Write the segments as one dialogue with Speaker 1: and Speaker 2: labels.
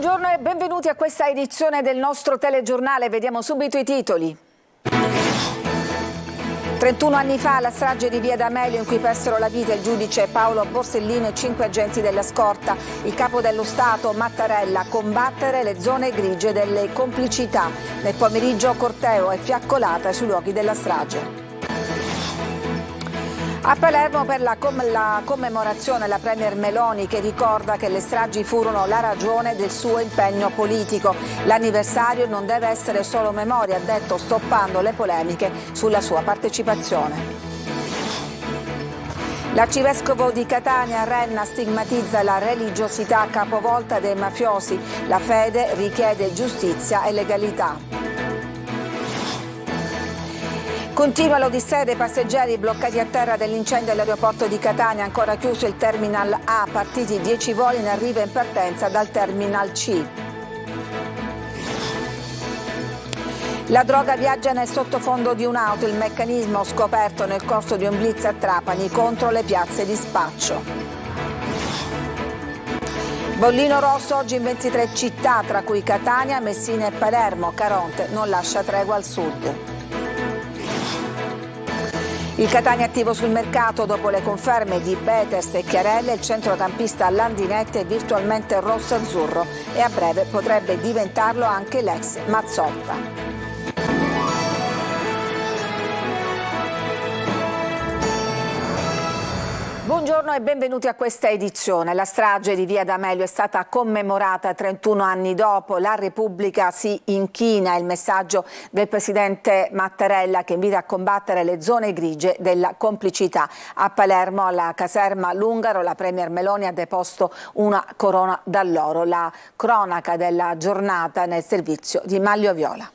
Speaker 1: Buongiorno e benvenuti a questa edizione del nostro telegiornale. Vediamo subito i titoli. 31 anni fa la strage di Via D'Amelio in cui persero la vita il giudice Paolo Borsellino e 5 agenti della scorta. Il capo dello Stato Mattarella: combattere le zone grigie delle complicità. Nel pomeriggio corteo e fiaccolata sui luoghi della strage. A Palermo per la commemorazione la Premier Meloni che ricorda che le stragi furono la ragione del suo impegno politico. L'anniversario non deve essere solo memoria, ha detto, stoppando le polemiche sulla sua partecipazione. L'arcivescovo di Catania Renna stigmatizza la religiosità capovolta dei mafiosi. La fede richiede giustizia e legalità. Continua l'odissea dei passeggeri bloccati a terra dell'incendio all'aeroporto di Catania, ancora chiuso il Terminal A, partiti 10 voli in arrivo e in partenza dal Terminal C. La droga viaggia nel sottofondo di un'auto, il meccanismo scoperto nel corso di un blitz a Trapani contro le piazze di spaccio. Bollino rosso oggi in 23 città, tra cui Catania, Messina e Palermo. Caronte non lascia tregua al sud. Il Catania attivo sul mercato dopo le conferme di Beters e Chiarelle. Il centrocampista Landinette è virtualmente rosso-azzurro e a breve potrebbe diventarlo anche l'ex Mazzotta. Buongiorno e benvenuti a questa edizione. La strage di Via D'Amelio è stata commemorata 31 anni dopo. La Repubblica si inchina. Il messaggio del presidente Mattarella che invita a combattere le zone grigie della complicità. A Palermo, alla caserma Lungaro, la Premier Meloni ha deposto una corona d'alloro. La cronaca della giornata nel servizio di Maglio Viola.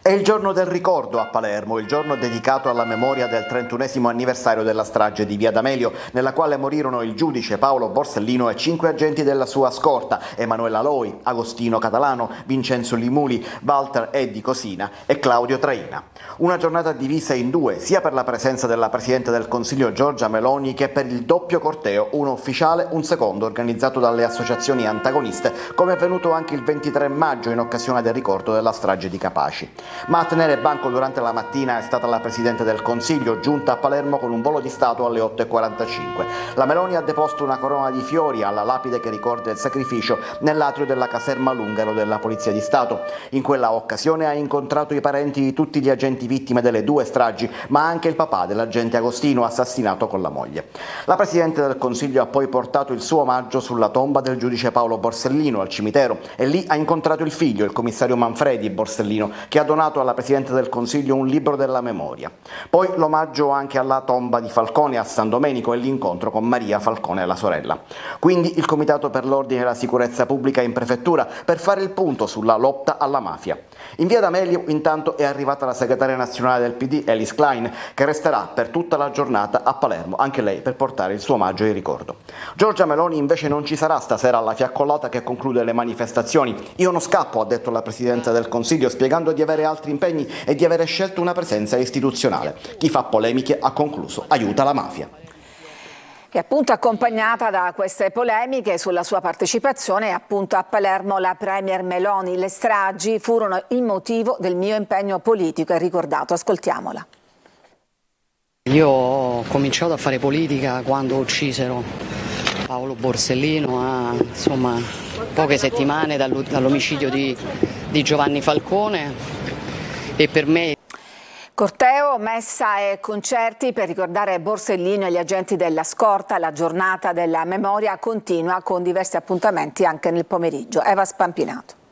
Speaker 2: È il giorno del ricordo a Palermo, il giorno dedicato alla memoria del 31esimo anniversario della strage di Via D'Amelio, nella quale morirono il giudice Paolo Borsellino e 5 agenti della sua scorta: Emanuela Loi, Agostino Catalano, Vincenzo Limuli, Walter Eddi Cosina e Claudio Traina. Una giornata divisa in due, sia per la presenza della Presidente del Consiglio Giorgia Meloni che per il doppio corteo, uno ufficiale, un secondo organizzato dalle associazioni antagoniste, come è avvenuto anche il 23 maggio in occasione del ricordo della strage di Capaci. Ma a tenere banco durante la mattina è stata la Presidente del Consiglio, giunta a Palermo con un volo di Stato alle 8:45. La Meloni ha deposto una corona di fiori alla lapide che ricorda il sacrificio nell'atrio della caserma Lungaro della Polizia di Stato. In quella occasione ha incontrato i parenti di tutti gli agenti vittime delle due stragi, ma anche il papà dell'agente Agostino assassinato con la moglie. La Presidente del Consiglio ha poi portato il suo omaggio sulla tomba del giudice Paolo Borsellino al cimitero e lì ha incontrato il figlio, il commissario Manfredi Borsellino, che ha donato alla Presidente del Consiglio un libro della memoria. Poi l'omaggio anche alla tomba di Falcone a San Domenico e l'incontro con Maria Falcone e la sorella. Quindi il Comitato per l'Ordine e la Sicurezza Pubblica in prefettura per fare il punto sulla lotta alla mafia. In Via D'Amelio intanto è arrivata la segretaria nazionale del PD, Elis Klein, che resterà per tutta la giornata a Palermo, anche lei per portare il suo omaggio di ricordo. Giorgia Meloni invece non ci sarà stasera alla fiaccolata che conclude le manifestazioni. Io non scappo, ha detto la Presidente del Consiglio, spiegando di avere altri impegni e di avere scelto una presenza istituzionale. Chi fa polemiche, ha concluso, aiuta la mafia.
Speaker 1: Che appunto accompagnata da queste polemiche sulla sua partecipazione appunto a Palermo la Premier Meloni. Le stragi furono il motivo del mio impegno politico, è ricordato. Ascoltiamola.
Speaker 3: Io ho cominciato a fare politica quando uccisero Paolo Borsellino, a poche settimane dall'omicidio di Giovanni Falcone, e per me
Speaker 1: Corteo, messa e concerti per ricordare Borsellino e gli agenti della scorta. La giornata della memoria continua con diversi appuntamenti anche nel pomeriggio. Eva Spampinato.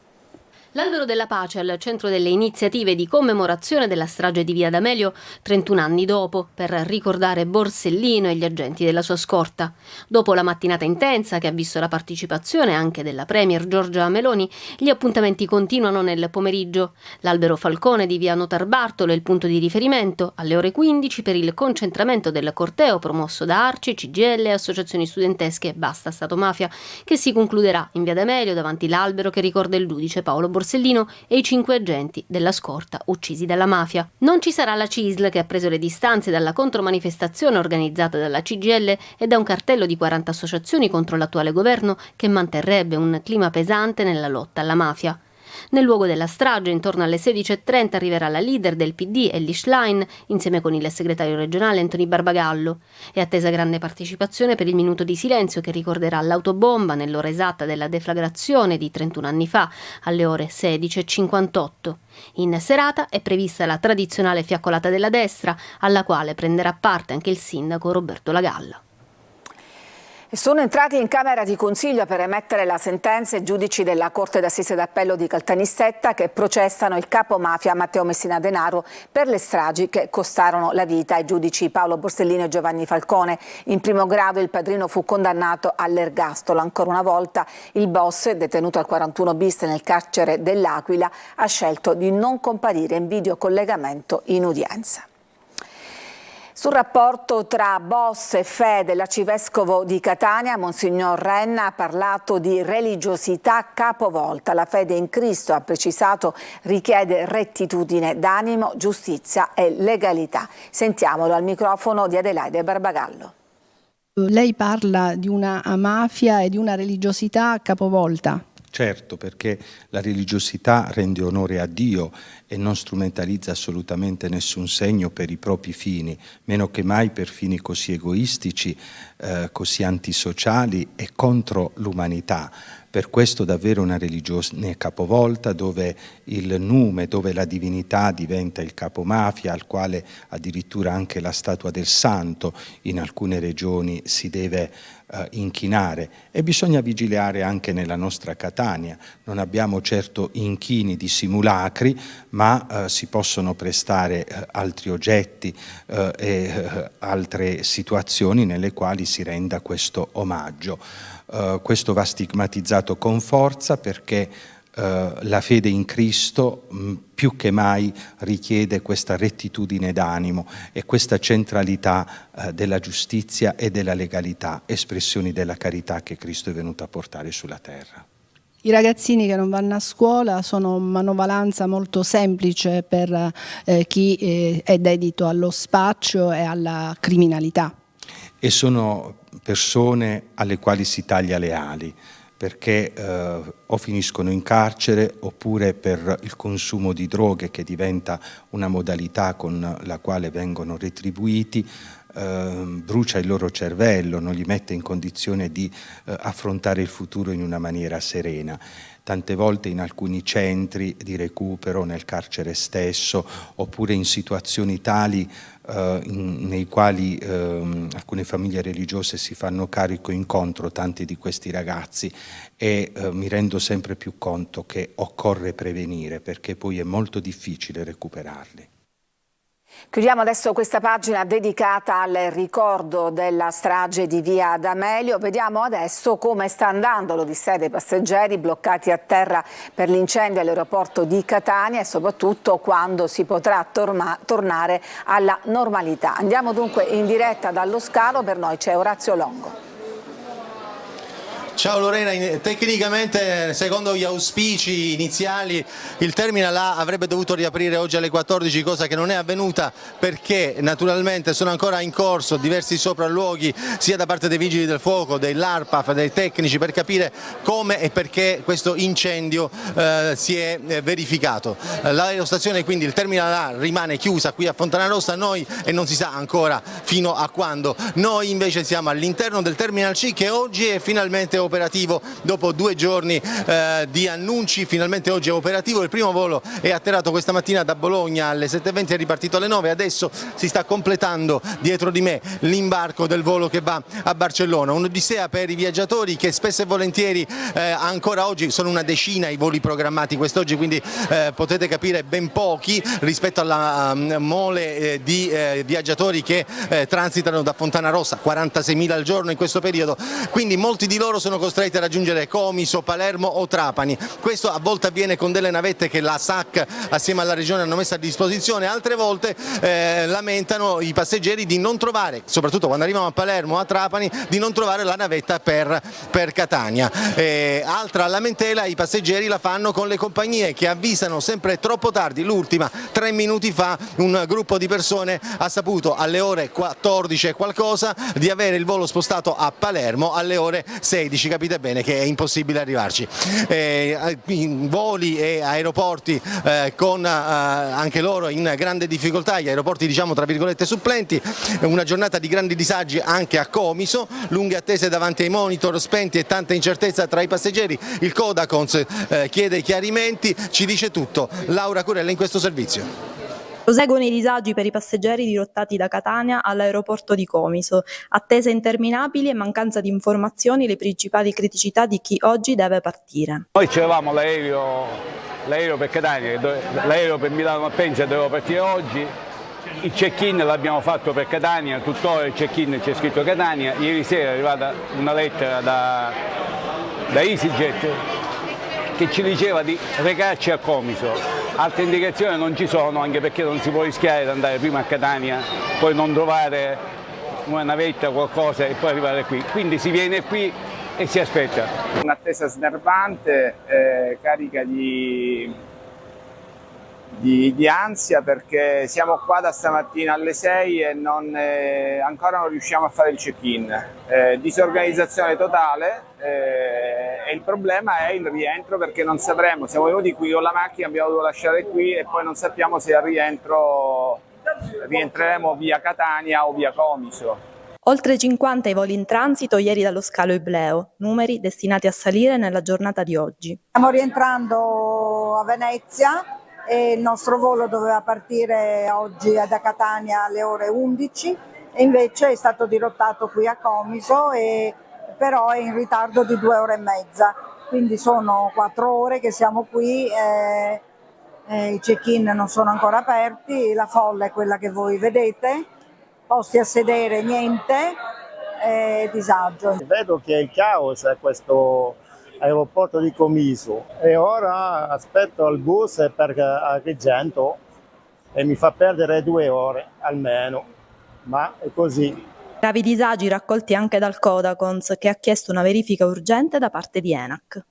Speaker 4: L'Albero della Pace al centro delle iniziative di commemorazione della strage di Via D'Amelio 31 anni dopo, per ricordare Borsellino e gli agenti della sua scorta. Dopo la mattinata intensa che ha visto la partecipazione anche della Premier Giorgia Meloni, gli appuntamenti continuano nel pomeriggio. L'Albero Falcone di Via Notarbartolo è il punto di riferimento alle ore 15 per il concentramento del corteo promosso da ARCI, CGIL e associazioni studentesche Basta Stato Mafia, che si concluderà in Via D'Amelio davanti all'albero che ricorda il giudice Paolo Borsellino Borsellino e i 5 agenti della scorta uccisi dalla mafia. Non ci sarà la CISL, che ha preso le distanze dalla contromanifestazione organizzata dalla CGIL e da un cartello di 40 associazioni contro l'attuale governo che manterrebbe un clima pesante nella lotta alla mafia. Nel luogo della strage, intorno alle 16:30, arriverà la leader del PD, Elly Schlein, insieme con il segretario regionale Anthony Barbagallo. È attesa grande partecipazione per il minuto di silenzio che ricorderà l'autobomba nell'ora esatta della deflagrazione di 31 anni fa, alle ore 16:58. In serata è prevista la tradizionale fiaccolata della destra, alla quale prenderà parte anche il sindaco Roberto Lagalla.
Speaker 1: Sono entrati in Camera di Consiglio per emettere la sentenza i giudici della Corte d'Assise d'Appello di Caltanissetta che processano il capo mafia Matteo Messina Denaro per le stragi che costarono la vita ai giudici Paolo Borsellino e Giovanni Falcone. In primo grado il padrino fu condannato all'ergastolo. Ancora una volta il boss, detenuto al 41 bis nel carcere dell'Aquila, ha scelto di non comparire in videocollegamento in udienza. Sul rapporto tra boss e fede, l'arcivescovo di Catania, Monsignor Renna, ha parlato di religiosità capovolta. La fede in Cristo, ha precisato, richiede rettitudine d'animo, giustizia e legalità. Sentiamolo al microfono di Adelaide Barbagallo.
Speaker 5: Lei parla di una mafia e di una religiosità capovolta.
Speaker 6: Certo, perché la religiosità rende onore a Dio e non strumentalizza assolutamente nessun segno per i propri fini, meno che mai per fini così egoistici, così antisociali e contro l'umanità. Per questo davvero una religione capovolta dove il nume, dove la divinità diventa il capomafia, al quale addirittura anche la statua del santo in alcune regioni si deve inchinare, e bisogna vigilare anche nella nostra Catania. Non abbiamo certo inchini di simulacri, ma si possono prestare altri oggetti e altre situazioni nelle quali si renda questo omaggio. Questo va stigmatizzato con forza perché la fede in Cristo più che mai richiede questa rettitudine d'animo e questa centralità della giustizia e della legalità, espressioni della carità che Cristo è venuto a portare sulla terra.
Speaker 5: I ragazzini che non vanno a scuola sono manovalanza molto semplice per chi è dedito allo spaccio e alla criminalità.
Speaker 6: E sono persone alle quali si taglia le ali, perché o finiscono in carcere oppure per il consumo di droghe, che diventa una modalità con la quale vengono retribuiti, brucia il loro cervello, non li mette in condizione di affrontare il futuro in una maniera serena. Tante volte in alcuni centri di recupero, nel carcere stesso, oppure in situazioni tali nei quali alcune famiglie religiose si fanno carico, incontro tanti di questi ragazzi e mi rendo sempre più conto che occorre prevenire, perché poi è molto difficile recuperarli.
Speaker 1: Chiudiamo adesso questa pagina dedicata al ricordo della strage di Via D'Amelio. Vediamo adesso come sta andando l'odissea dei passeggeri bloccati a terra per l'incendio all'aeroporto di Catania e soprattutto quando si potrà tornare alla normalità. Andiamo dunque in diretta dallo scalo, per noi c'è Orazio Longo.
Speaker 7: Ciao Lorena, tecnicamente secondo gli auspici iniziali il terminal A avrebbe dovuto riaprire oggi alle 14, cosa che non è avvenuta perché naturalmente sono ancora in corso diversi sopralluoghi sia da parte dei vigili del fuoco, dell'ARPAF, dei tecnici, per capire come e perché questo incendio si è verificato. L'aerostazione, quindi il terminal A, rimane chiusa qui a Fontanarossa, e non si sa ancora fino a quando. Noi invece siamo all'interno del terminal C, che oggi è finalmente operativo dopo 2 giorni di annunci. Finalmente oggi è operativo, il primo volo è atterrato questa mattina da Bologna alle 7:20, è ripartito alle 9, adesso si sta completando dietro di me l'imbarco del volo che va a Barcellona. Un'odissea per i viaggiatori che spesso e volentieri ancora oggi sono una decina i voli programmati quest'oggi, quindi potete capire ben pochi rispetto alla mole di viaggiatori che transitano da Fontanarossa, 46.000 al giorno in questo periodo, quindi molti di loro sono sono costretti a raggiungere Comiso, Palermo o Trapani. Questo a volte avviene con delle navette che la SAC assieme alla regione hanno messo a disposizione, altre volte lamentano i passeggeri di non trovare, soprattutto quando arrivano a Palermo o a Trapani, di non trovare la navetta per Catania. Altra lamentela i passeggeri la fanno con le compagnie che avvisano sempre troppo tardi. L'ultima 3 minuti fa un gruppo di persone ha saputo alle ore 14 e qualcosa di avere il volo spostato a Palermo alle ore 16, capite bene che è impossibile arrivarci. Voli e aeroporti con anche loro in grande difficoltà, gli aeroporti diciamo tra virgolette supplenti, una giornata di grandi disagi anche a Comiso, lunghe attese davanti ai monitor spenti e tanta incertezza tra i passeggeri. Il Codacons chiede chiarimenti, ci dice tutto Laura Curella in questo servizio.
Speaker 8: Proseguono i disagi per i passeggeri dirottati da Catania all'aeroporto di Comiso. Attese interminabili e mancanza di informazioni le principali criticità di chi oggi deve partire.
Speaker 9: Noi c'eravamo l'aereo per Catania, l'aereo per Milano Malpensa doveva partire oggi, il check-in l'abbiamo fatto per Catania, tuttora il check-in c'è scritto Catania. Ieri sera è arrivata una lettera da EasyJet che ci diceva di recarci a Comiso. Altre indicazioni non ci sono, anche perché non si può rischiare di andare prima a Catania, poi non trovare una navetta o qualcosa e poi arrivare qui. Quindi si viene qui e si aspetta.
Speaker 10: Un'attesa snervante, carica di ansia, perché siamo qua da stamattina alle 6 e ancora non riusciamo a fare il check-in. Disorganizzazione totale. E il problema è il rientro, perché non sapremo, siamo venuti qui con la macchina, abbiamo dovuto lasciare qui e poi non sappiamo se al rientro rientreremo via Catania o via Comiso.
Speaker 8: Oltre 50 i voli in transito ieri dallo scalo Ibleo, numeri destinati a salire nella giornata di oggi.
Speaker 11: Stiamo rientrando a Venezia e il nostro volo doveva partire oggi da Catania alle ore 11 e invece è stato dirottato qui a Comiso, però è in ritardo di 2 ore e mezza, quindi sono 4 ore che siamo qui, i check-in non sono ancora aperti, la folla è quella che voi vedete, posti a sedere niente, disagio.
Speaker 12: Vedo che è il caos a questo aeroporto di Comiso e ora aspetto il bus per Agrigento e mi fa perdere 2 ore almeno, ma è così.
Speaker 8: Gravi disagi raccolti anche dal Codacons, che ha chiesto una verifica urgente da parte di ENAC.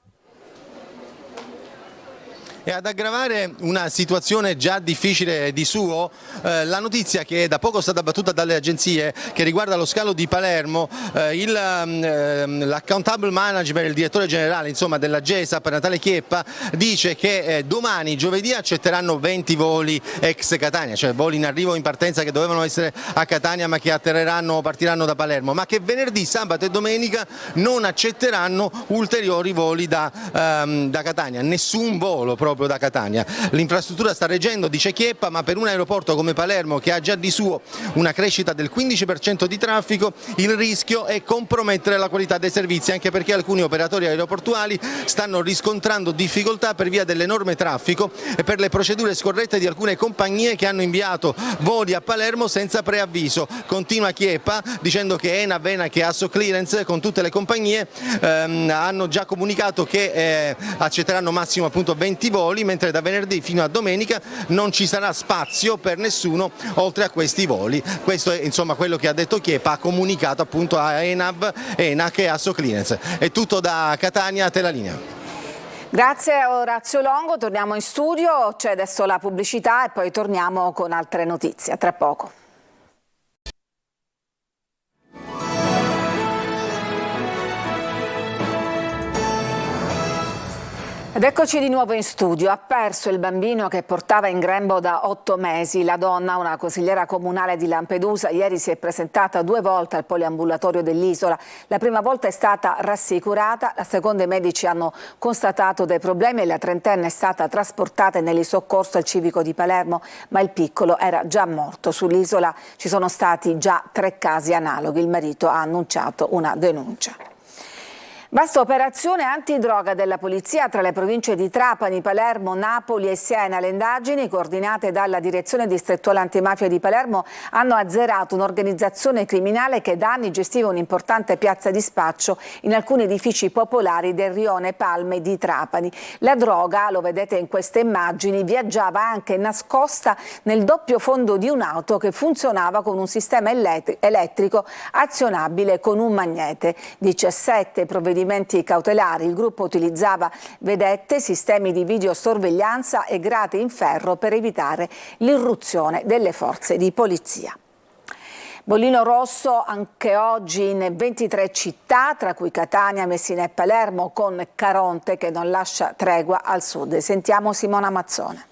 Speaker 7: E ad aggravare una situazione già difficile di suo, la notizia che da poco è stata battuta dalle agenzie, che riguarda lo scalo di Palermo, l'accountable manager, il direttore generale insomma, della GESAP, Natale Chieppa, dice che domani, giovedì, accetteranno 20 voli ex Catania, cioè voli in arrivo o in partenza che dovevano essere a Catania ma che atterreranno o partiranno da Palermo, ma che venerdì, sabato e domenica non accetteranno ulteriori voli da Catania, nessun volo proprio da Catania. L'infrastruttura sta reggendo, dice Chieppa, ma per un aeroporto come Palermo, che ha già di suo una crescita del 15% di traffico, il rischio è compromettere la qualità dei servizi, anche perché alcuni operatori aeroportuali stanno riscontrando difficoltà per via dell'enorme traffico e per le procedure scorrette di alcune compagnie che hanno inviato voli a Palermo senza preavviso. Continua Chieppa dicendo che ENAV, ENAC e Asso Clearance con tutte le compagnie hanno già comunicato che accetteranno massimo appunto 20 voli, mentre da venerdì fino a domenica non ci sarà spazio per nessuno oltre a questi voli. Questo è insomma quello che ha detto Chieppa, ha comunicato appunto a ENAV, ENAC e Asso Clearance. È tutto da Catania, a te la linea.
Speaker 1: Grazie Orazio Longo, torniamo in studio, c'è adesso la pubblicità e poi torniamo con altre notizie, tra poco. Ed eccoci di nuovo in studio. Ha perso il bambino che portava in grembo da 8 mesi. La donna, una consigliera comunale di Lampedusa, ieri si è presentata 2 volte al poliambulatorio dell'isola. La prima volta è stata rassicurata, la seconda i medici hanno constatato dei problemi e la trentenne è stata trasportata nell'isoccorso al civico di Palermo, ma il piccolo era già morto. Sull'isola ci sono stati già 3 casi analoghi. Il marito ha annunciato una denuncia. Vasta operazione antidroga della polizia tra le province di Trapani, Palermo, Napoli e Siena. Le indagini, coordinate dalla Direzione Distrettuale Antimafia di Palermo, hanno azzerato un'organizzazione criminale che da anni gestiva un'importante piazza di spaccio in alcuni edifici popolari del rione Palme di Trapani. La droga, lo vedete in queste immagini, viaggiava anche nascosta nel doppio fondo di un'auto che funzionava con un sistema elettrico azionabile con un magnete. 17 provvedimenti cautelari. Il gruppo utilizzava vedette, sistemi di videosorveglianza e grate in ferro per evitare l'irruzione delle forze di polizia. Bollino rosso anche oggi in 23 città, tra cui Catania, Messina e Palermo, con Caronte che non lascia tregua al sud. Sentiamo Simona Mazzone.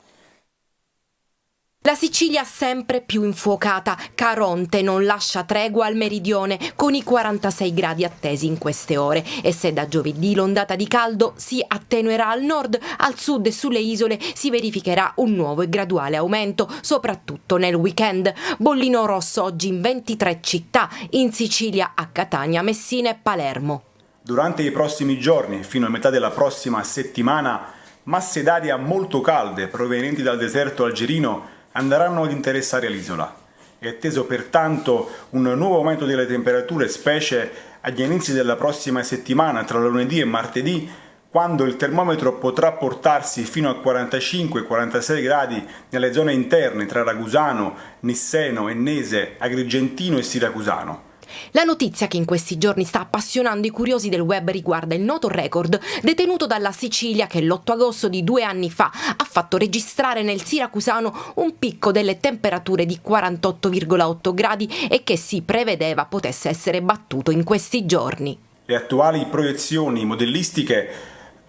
Speaker 13: La Sicilia sempre più infuocata, Caronte non lascia tregua al meridione con i 46 gradi attesi in queste ore e se da giovedì l'ondata di caldo si attenuerà al nord, al sud e sulle isole si verificherà un nuovo e graduale aumento, soprattutto nel weekend. Bollino rosso oggi in 23 città, in Sicilia a Catania, Messina e Palermo.
Speaker 14: Durante i prossimi giorni, fino a metà della prossima settimana, masse d'aria molto calde provenienti dal deserto algerino andranno ad interessare l'isola. È atteso pertanto un nuovo aumento delle temperature, specie agli inizi della prossima settimana tra lunedì e martedì, quando il termometro potrà portarsi fino a 45-46 gradi nelle zone interne tra Ragusano, Nisseno, Ennese, Agrigentino e Siracusano.
Speaker 13: La notizia che in questi giorni sta appassionando i curiosi del web riguarda il noto record detenuto dalla Sicilia che l'8 agosto di 2 anni fa ha fatto registrare nel Siracusano un picco delle temperature di 48,8 gradi e che si prevedeva potesse essere battuto in questi giorni.
Speaker 14: Le attuali proiezioni modellistiche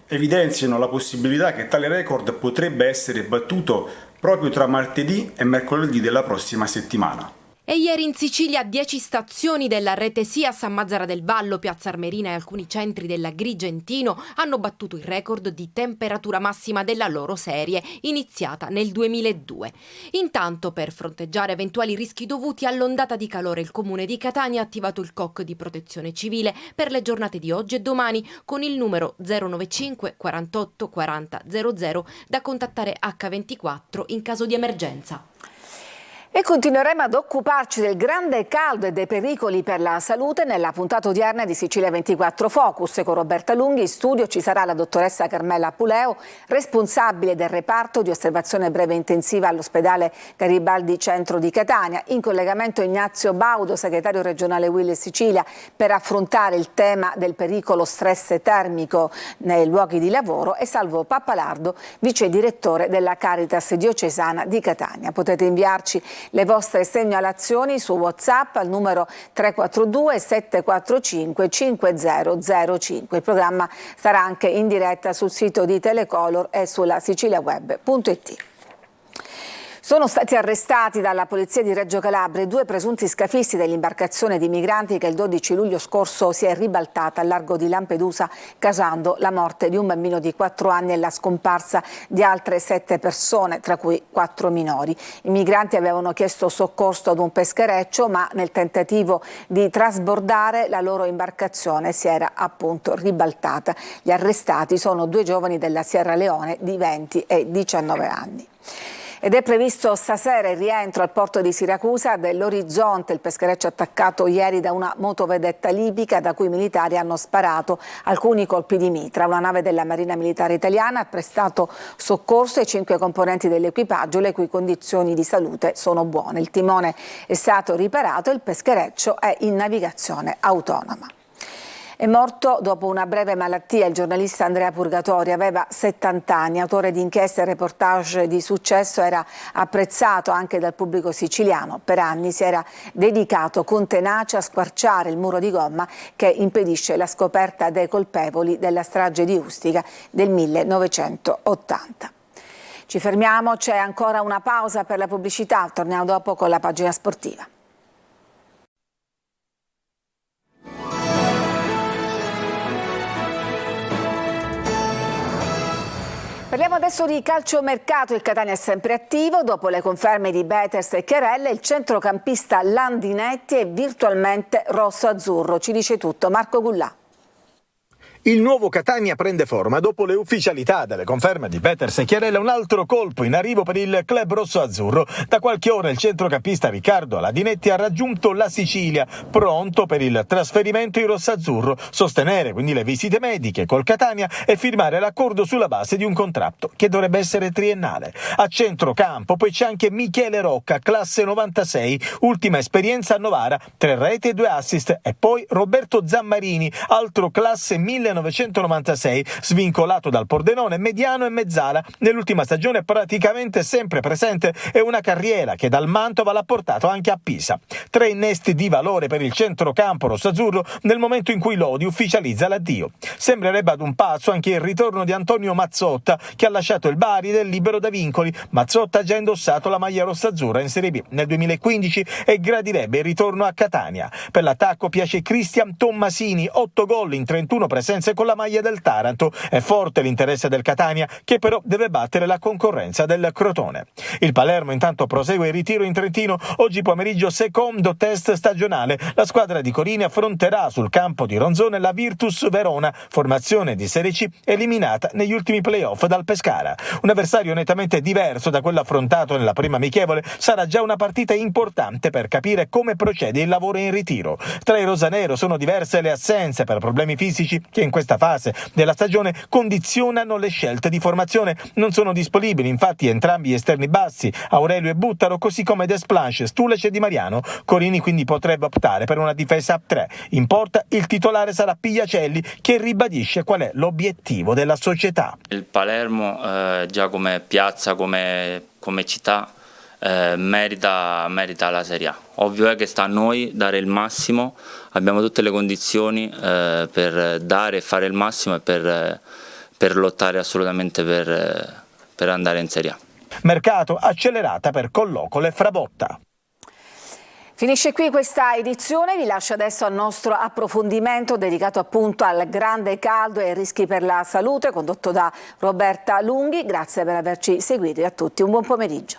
Speaker 14: evidenziano la possibilità che tale record potrebbe essere battuto proprio tra martedì e mercoledì della prossima settimana.
Speaker 13: E ieri in Sicilia 10 stazioni della rete SIAS a Mazara del Vallo, Piazza Armerina e alcuni centri dell'Agrigentino hanno battuto il record di temperatura massima della loro serie, iniziata nel 2002. Intanto, per fronteggiare eventuali rischi dovuti all'ondata di calore, il Comune di Catania ha attivato il COC di protezione civile per le giornate di oggi e domani con il numero 095 48 40 00 da contattare H24 in caso di emergenza.
Speaker 1: E continueremo ad occuparci del grande caldo e dei pericoli per la salute nella puntata odierna di Sicilia 24 Focus. Con Roberta Lunghi in studio ci sarà la dottoressa Carmela Puleo, responsabile del reparto di osservazione breve intensiva all'ospedale Garibaldi Centro di Catania. In collegamento Ignazio Baudo, segretario regionale UIL Sicilia, per affrontare il tema del pericolo stress termico nei luoghi di lavoro, e Salvo Pappalardo, vice direttore della Caritas diocesana di Catania. Potete inviarci le vostre segnalazioni su WhatsApp al numero 342 745 5005. Il programma sarà anche in diretta sul sito di Telecolor e sulla siciliaweb.it. Sono stati arrestati dalla polizia di Reggio Calabria 2 presunti scafisti dell'imbarcazione di migranti che il 12 luglio scorso si è ribaltata al largo di Lampedusa, causando la morte di un bambino di 4 anni e la scomparsa di altre 7 persone, tra cui 4 minori. I migranti avevano chiesto soccorso ad un peschereccio, ma nel tentativo di trasbordare la loro imbarcazione si era appunto ribaltata. Gli arrestati sono 2 giovani della Sierra Leone di 20 e 19 anni. Ed è previsto stasera il rientro al porto di Siracusa dell'Orizzonte, il peschereccio attaccato ieri da una motovedetta libica da cui i militari hanno sparato alcuni colpi di mitra. Una nave della Marina Militare Italiana ha prestato soccorso ai 5 componenti dell'equipaggio, le cui condizioni di salute sono buone. Il timone è stato riparato e il peschereccio è in navigazione autonoma. È morto dopo una breve malattia il giornalista Andrea Purgatori, aveva 70 anni, autore di inchieste e reportage di successo, era apprezzato anche dal pubblico siciliano. Per anni si era dedicato con tenacia a squarciare il muro di gomma che impedisce la scoperta dei colpevoli della strage di Ustica del 1980. Ci fermiamo, c'è ancora una pausa per la pubblicità, torniamo dopo con la pagina sportiva. Parliamo adesso di calciomercato. Il Catania è sempre attivo. Dopo le conferme di Beters e Chiarella, il centrocampista Landinetti è virtualmente rosso-azzurro. Ci dice tutto Marco Gullà.
Speaker 15: Il nuovo Catania prende forma dopo le ufficialità delle conferme di Peters e Chiarella. Un altro colpo in arrivo per il club rosso-azzurro. Da qualche ora il centrocampista Riccardo Aladinetti ha raggiunto la Sicilia, pronto per il trasferimento in rosso-azzurro, sostenere quindi le visite mediche col Catania e firmare l'accordo sulla base di un contratto che dovrebbe essere triennale. A centrocampo poi c'è anche Michele Rocca, classe 96, ultima esperienza a Novara, 3 reti e 2 assist, e poi Roberto Zammarini, altro classe 1996, svincolato dal Pordenone, mediano e mezzala, nell'ultima stagione praticamente sempre presente, e una carriera che dal Mantova l'ha portato anche a Pisa. 3 innesti di valore per il centrocampo rossazzurro nel momento in cui Lodi ufficializza l'addio. Sembrerebbe ad un passo anche il ritorno di Antonio Mazzotta, che ha lasciato il Bari del libero da vincoli. Mazzotta ha già indossato la maglia rossazzurra in Serie B nel 2015 e gradirebbe il ritorno a Catania. Per l'attacco piace Cristian Tommasini, 8 gol in 31 presenze con la maglia del Taranto. È forte l'interesse del Catania, che però deve battere la concorrenza del Crotone. Il Palermo intanto prosegue il ritiro in Trentino. Oggi pomeriggio secondo test stagionale. La squadra di Corini affronterà sul campo di Ronzone la Virtus Verona, formazione di Serie C eliminata negli ultimi playoff dal Pescara. Un avversario nettamente diverso da quello affrontato nella prima amichevole. Sarà già una partita importante per capire come procede il lavoro in ritiro. Tra i rosanero sono diverse le assenze per problemi fisici che in questa fase della stagione condizionano le scelte di formazione. Non sono disponibili infatti entrambi gli esterni bassi, Aurelio e Buttaro, così come Desplanche, Stulec e Di Mariano. Corini quindi potrebbe optare per una difesa a 3. In porta il titolare sarà Pigliacelli, che ribadisce qual è l'obiettivo della società.
Speaker 16: Il Palermo già come piazza, come città, merita la Serie A. Ovvio è che sta a noi dare il massimo, abbiamo tutte le condizioni per dare e fare il massimo e per lottare assolutamente per andare in Serie A.
Speaker 15: Mercato accelerata per Collocolo e Frabotta.
Speaker 1: Finisce qui questa edizione, vi lascio adesso al nostro approfondimento dedicato appunto al grande caldo e ai rischi per la salute, condotto da Roberta Lunghi. Grazie per averci seguito e a tutti un buon pomeriggio.